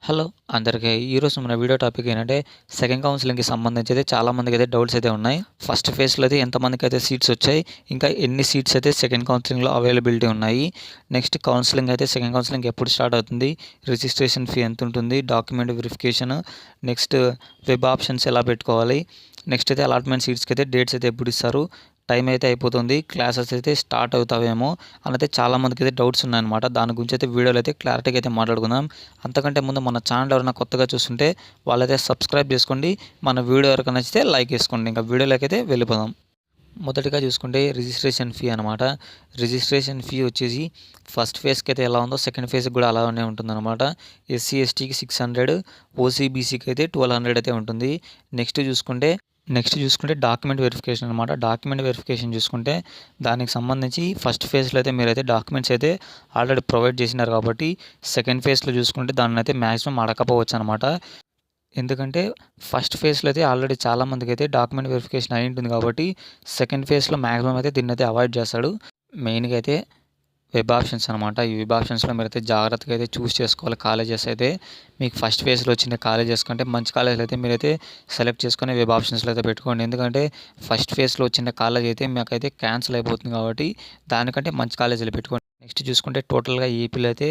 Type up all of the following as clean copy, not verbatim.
Hello అందరికీ ఈరోజు మన వీడియో టాపిక్ ఏంటంటే సెకండ్ కౌన్సిలింగ్కి సంబంధించి అయితే చాలామందికి అయితే డౌట్స్ అయితే ఉన్నాయి. ఫస్ట్ ఫేజ్లో అయితే ఎంతమందికి అయితే సీట్స్ వచ్చాయి, ఇంకా ఎన్ని సీట్స్ అయితే సెకండ్ కౌన్సిలింగ్లో అవైలబిలిటీ ఉన్నాయి, నెక్స్ట్ కౌన్సిలింగ్ అయితే సెకండ్ కౌన్సిలింగ్ ఎప్పుడు స్టార్ట్ అవుతుంది, రిజిస్ట్రేషన్ ఫీ ఎంత ఉంటుంది, document verification, next web options ఎలా పెట్టుకోవాలి, నెక్స్ట్ అయితే అలాట్మెంట్ సీట్స్కి అయితే డేట్స్ అయితే ఎప్పుడు ఇస్తారు, టైం అయితే అయిపోతుంది, క్లాసెస్ అయితే స్టార్ట్ అవుతావేమో అని అయితే చాలామందికి అయితే డౌట్స్ ఉన్నాయన్నమాట. దాని గురించి అయితే వీడియోలో అయితే క్లారిటీగా అయితే మాట్లాడుకుందాం. అంతకంటే ముందు మన ఛానల్ ఎవరైనా కొత్తగా చూస్తుంటే వాళ్ళైతే సబ్స్క్రైబ్ చేసుకోండి. మన వీడియో ఎవరికి నచ్చితే లైక్ వేసుకోండి. ఇంకా వీడియోలోకి అయితే వెళ్ళిపోదాం. మొదటిగా చూసుకుంటే రిజిస్ట్రేషన్ ఫీ అనమాట. రిజిస్ట్రేషన్ ఫీ వచ్చేసి ఫస్ట్ ఫేజ్కి అయితే ఎలా ఉందో సెకండ్ ఫేజ్కి కూడా అలానే ఉంటుందన్నమాట. ఎస్సీ ఎస్టీకి 600, ఓసీబీసీకి అయితే 1200 అయితే ఉంటుంది. నెక్స్ట్ చూసుకుంటే డాక్యుమెంట్ వెరిఫికేషన్ అనమాట. డాక్యుమెంట్ వెరిఫికేషన్ చూసుకుంటే దానికి సంబంధించి ఫస్ట్ ఫేజ్లో అయితే మీరైతే డాక్యుమెంట్స్ అయితే ఆల్రెడీ ప్రొవైడ్ చేసినారు కాబట్టి సెకండ్ ఫేజ్లో చూసుకుంటే దాన్ని అయితే మ్యాక్సిమం అడగకపోవచ్చు అనమాట. ఎందుకంటే ఫస్ట్ ఫేజ్లో అయితే ఆల్రెడీ చాలామందికి అయితే డాక్యుమెంట్ వెరిఫికేషన్ అయి ఉంటుంది కాబట్టి సెకండ్ ఫేజ్లో మ్యాక్సిమం అయితే దీన్ని అయితే అవాయిడ్ చేస్తాడు. మెయిన్గా అయితే వెబ్ ఆప్షన్స్ అనమాట. ఈ వెబ్ ఆప్షన్స్లో మీరైతే జాగ్రత్తగా అయితే చూస్ చేసుకోవాలి. కాలేజెస్ అయితే మీకు ఫస్ట్ ఫేజ్లో వచ్చిన కాలేజెస్ కంటే మంచి కాలేజీలు అయితే మీరైతే సెలెక్ట్ చేసుకొని వెబ్ ఆప్షన్స్లో అయితే పెట్టుకోండి. ఎందుకంటే ఫస్ట్ ఫేజ్లో వచ్చిన కాలేజ్ అయితే మాకైతే క్యాన్సిల్ అయిపోతుంది కాబట్టి దానికంటే మంచి కాలేజీలు పెట్టుకోండి. నెక్స్ట్ చూసుకుంటే టోటల్గా ఏపీలో అయితే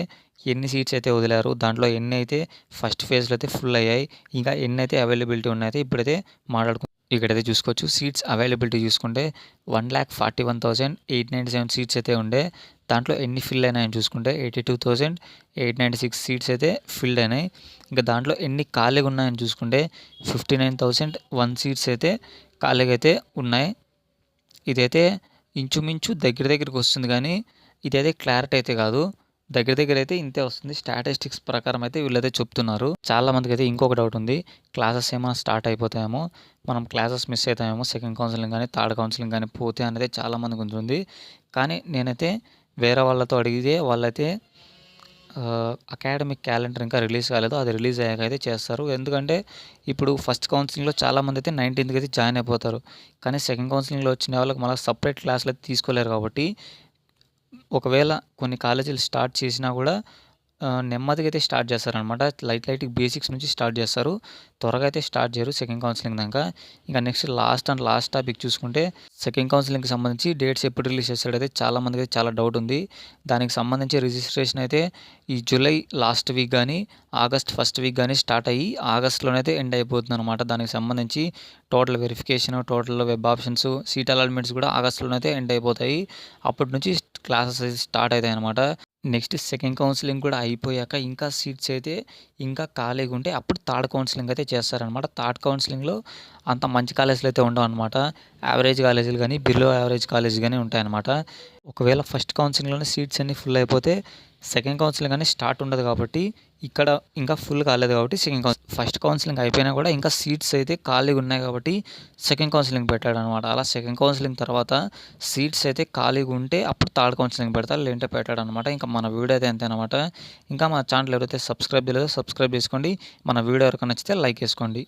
ఎన్ని సీట్స్ అయితే వదిలారు, దాంట్లో ఎన్ని అయితే ఫస్ట్ ఫేజ్లో అయితే ఫుల్ అయ్యాయి, ఇంకా ఎన్ని అయితే అవైలబిలిటీ ఉన్నాయైతే ఇప్పుడైతే మాట్లాడుకుంటాం. ఇక్కడైతే చూసుకోవచ్చు. సీట్స్ అవైలబిలిటీ చూసుకుంటే 1,41,897 సీట్స్ అయితే ఉండే, దాంట్లో ఎన్ని ఫిల్ అయినాయని చూసుకుంటే 82,896 సీట్స్ అయితే ఫిల్డ్ అయినాయి. ఇంకా దాంట్లో ఎన్ని ఖాళీగా ఉన్నాయని చూసుకుంటే 59,001 సీట్స్ అయితే ఖాళీగా అయితే ఉన్నాయి. ఇదైతే ఇంచుమించు దగ్గరికి వస్తుంది కానీ ఇదైతే క్లారిటీ అయితే కాదు. దగ్గర అయితే ఇంతే వస్తుంది. స్టాటిస్టిక్స్ ప్రకారం అయితే వీళ్ళైతే చెప్తున్నారు. చాలా మందికి అయితే ఇంకొక డౌట్ ఉంది, క్లాసెస్ ఏమైనా స్టార్ట్ అయిపోతాయేమో, మనం క్లాసెస్ మిస్ అవుతామేమో సెకండ్ కౌన్సిలింగ్ కానీ థర్డ్ కౌన్సిలింగ్ కానీ పోతే అనేది చాలా మందికి ఉంటుంది. కానీ నేనైతే వేరే వాళ్ళతో అడిగితే వాళ్ళైతే అకాడమిక్ క్యాలెండర్ ఇంకా రిలీజ్ కాలేదు, అది రిలీజ్ అయ్యాక అయితే చేస్తారు. ఎందుకంటే ఇప్పుడు ఫస్ట్ కౌన్సిలింగ్లో చాలామంది అయితే 19th అయితే జాయిన్ అయిపోతారు, కానీ సెకండ్ కౌన్సిలింగ్లో వచ్చిన వాళ్ళకి మళ్ళీ సపరేట్ క్లాసులు అయితే తీసుకోలేరు కాబట్టి ఒకవేళ కొన్ని కాలేజీలు స్టార్ట్ చేసినా కూడా నెమ్మదిగా అయితే స్టార్ట్ చేస్తారనమాట. లైట్ బేసిక్స్ నుంచి స్టార్ట్ చేస్తారు, త్వరగా అయితే స్టార్ట్ చేయరు సెకండ్ కౌన్సిలింగ్ దాకా. ఇంకా నెక్స్ట్ లాస్ట్ టాపిక్ చూసుకుంటే సెకండ్ కౌన్సిలింగ్కి సంబంధించి డేట్స్ ఎప్పుడు రిలీజ్ చేస్తాడైతే చాలామందికి అయితే చాలా డౌట్ ఉంది. దానికి సంబంధించి రిజిస్ట్రేషన్ అయితే ఈ జూలై లాస్ట్ వీక్ కానీ ఆగస్ట్ ఫస్ట్ వీక్ కానీ స్టార్ట్ అయ్యి ఆగస్ట్లోనైతే ఎండ్ అయిపోతుంది అనమాట. దానికి సంబంధించి total verification, total web options, seat allotments కూడా ఆగస్ట్లోనైతే ఎండ్ అయిపోతాయి. అప్పటి నుంచి క్లాసెస్ అయితే స్టార్ట్ అవుతాయి అనమాట. నెక్స్ట్ సెకండ్ కౌన్సిలింగ్ కూడా అయిపోయాక ఇంకా సీట్స్ అయితే ఇంకా ఖాళీగా ఉంటే అప్పుడు థర్డ్ కౌన్సిలింగ్ అయితే చేస్తారనమాట. థర్డ్ కౌన్సిలింగ్లో అంత మంచి కాలేజీలు అయితే ఉండవు అనమాట. యావరేజ్ కాలేజీలు కానీ బిలో యావరేజ్ కాలేజ్ కానీ ఉంటాయన్నమాట. ఒకవేళ ఫస్ట్ కౌన్సిలింగ్లోనే సీట్స్ అన్నీ ఫుల్ అయిపోతే సెకండ్ కౌన్సిలింగ్ అని స్టార్ట్ ఉండదు కాబట్టి ఇక్కడ ఇంకా ఫుల్ కాలేదు కాబట్టి ఫస్ట్ కౌన్సిలింగ్ అయిపోయినా కూడా ఇంకా సీట్స్ అయితే ఖాళీగా ఉన్నాయి కాబట్టి సెకండ్ కౌన్సిలింగ్ పెట్టాడు అనమాట. అలా సెకండ్ కౌన్సిలింగ్ తర్వాత సీట్స్ అయితే ఖాళీగా ఉంటే అప్పుడు థర్డ్ కౌన్సిలింగ్ పెడతారు, లేదంటే పెట్టాడు అనమాట. ఇంకా మన వీడియో అయితే అంతే అనమాట. ఇంకా మన ఛానల్ ఎవరైతే సబ్స్క్రైబ్ చేయలేదో సబ్స్క్రైబ్ చేసుకోండి. మన వీడియో ఎవరికి నచ్చితే లైక్ వేసుకోండి.